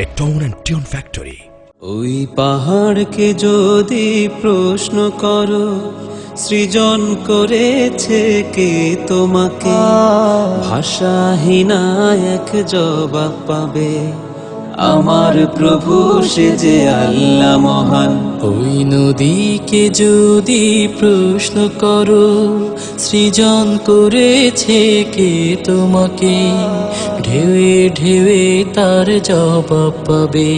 a tone and tune factory. ওই পাহাড়কে যদি প্রশ্ন করো, সৃজন করেছে কে তোমাকে, ভাষাহীনা এক জবাব পাবে, আমার প্রভু সে যে আল্লাহ মহান। ওই নদীকে যদি প্রশ্ন করো, সৃজন করেছে কে তোমাকে, ঢেউয়ে ঢেউয়ে তার জবাব পাবে,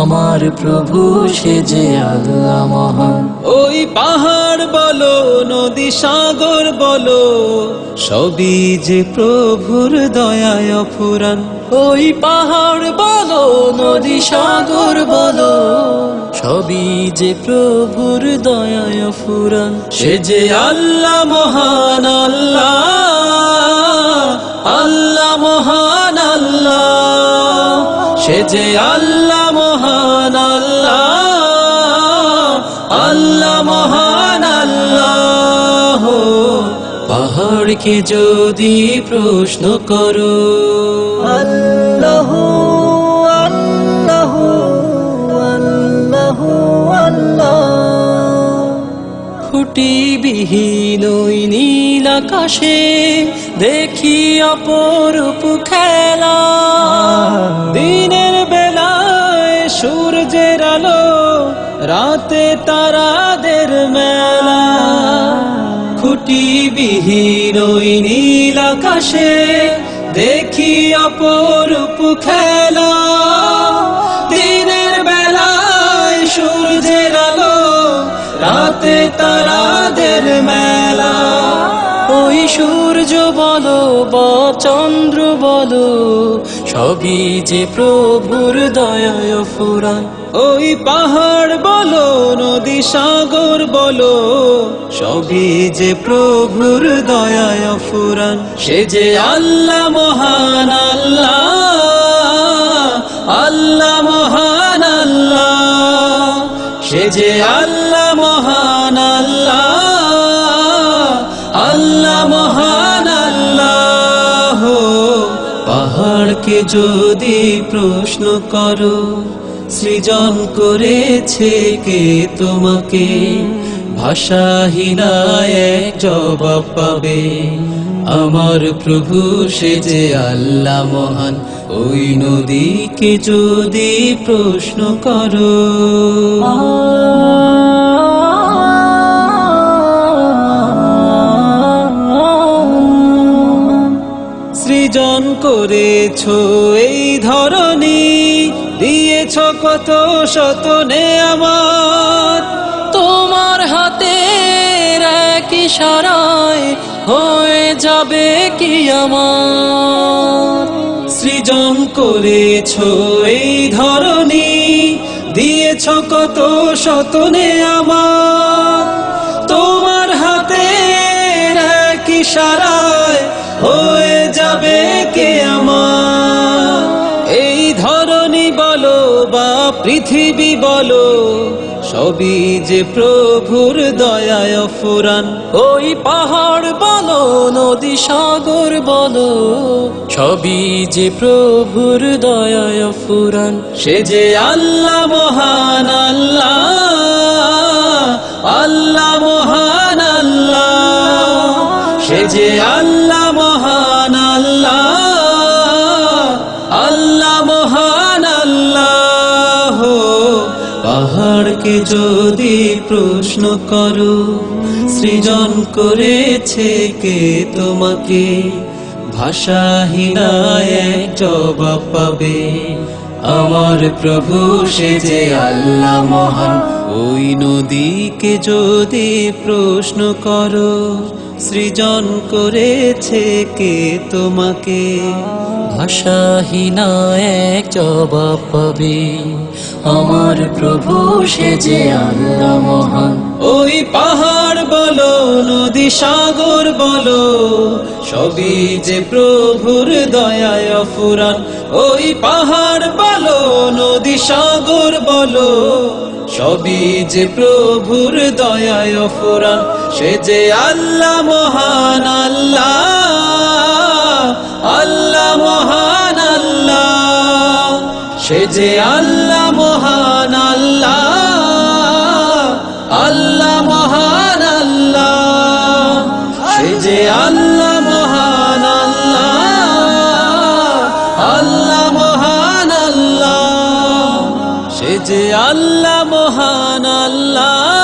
আমার প্রভু সে যে আল্লাহ মহান। ওই পাহাড় বলো, নদী সাগর বলো, সবই যে প্রভুর দয়ায় অফুরান। ওই পাহাড় বলো, নদী সাগর বলো, সবই যে প্রভুর দয়ায় অফুরান। সে যে আল্লাহ মহান আল্লাহ, আল্লাহ মহান আল্লাহ, সে যে আল্লাহ মহান আল্লাহ, আল্লাহ মহান আল্লাহ। পাহাড়কে যদি প্রশ্ন করো, আল্লাহ আল্লাহ আল্লাহ আল্লাহ। খুঁটিবিহীন ওই নীল আকাশে দেখি অপরূপ খেলা, দিনের বেলায় সূর্যের আলো, রাতে তারাদের মেলা। খুঁটিবিহীন ওই নীল আকাশে দেখি অপরূপ খেলা, দিনের বেলায় সূর্যের আলো, রাতে তারাদের মেলা। ওই সূর্য বলো বা চন্দ্র বলো, সবই যে প্রভুর দয়ায় ফুরান। ওই পাহাড় বলো, নদী সাগর বলো, সবই যে প্রভুর দয়ায় ফুরান। সে যে আল্লাহ মহান আল্লাহ, আল্লাহ মহান আল্লাহ, সে যে আল্লাহ মহান আল্লাহ, আল্লাহ মহান আল্লাহ। পাহাড়কে যদি প্রশ্ন করো, সৃজন করেছে কে তোমাকে, ভাষাহীনা এক জবাব পাবে, আমার প্রভু সে যে আল্লাহ মহান। ওই নদীকে যদি প্রশ্ন করো, সৃজন করেছো এই ধরনী, দিয়েছ কত শত নেয়ামত, তোমার হাতের এক ইশারায় হয়ে যাবে কিয়ামত। সৃজন করেছো এই ধরনী, দিয়েছ কত শত নেয়ামত, তোমার হাতের এক ইশারায় হয়ে যাবে কিয়ামত। এই ধরনী বলো বা পৃথিবী বলো, সবই যে প্রভুর দয়ায় ফুরান। ওই পাহাড় বলো, নদী সাগর বলো, সবই যে প্রভুর দয়ায় ফুরান। সে যে আল্লাহ মহান আল্লাহ, আল্লাহ মহান আল্লাহ, সে যে আল্লাহ মহান আল্লাহ, আল্লাহ মহান আল্লাহ। পাহাড়কে যদি প্রশ্ন করো, সৃজন করেছে কে তোমাকে, ভাষাহীনা এক জবাব পাবে, আমার প্রভু সে যে আল্লাহ মহান। ওই নদীকে যদি প্রশ্ন করো, সৃজন করেছে কে তোমাকে, ভাষাহীনা এক জবাব পাবে, আমার প্রভু সে যে আল্লাহ মহান। ওই পাহাড় বলো, নদী সাগর বলো, সবই যে প্রভুর দয়ায় ফুরান। ওই পাহাড় বলো, নদী সাগর বলো, সবই যে প্রভুর দয়ায় ফুরান। সে যে আল্লাহ মহান আল্লাহ, আল্লাহ মহান আল্লাহ, সে যে আল্লাহ মহান আল্লাহ, আল্লাহ মহান আল্লাহ, সে যে আল্লাহ মহান আল্লাহ, আল্লাহ মহান আল্লাহ, সে যে আল্লাহ মহান আল্লাহ।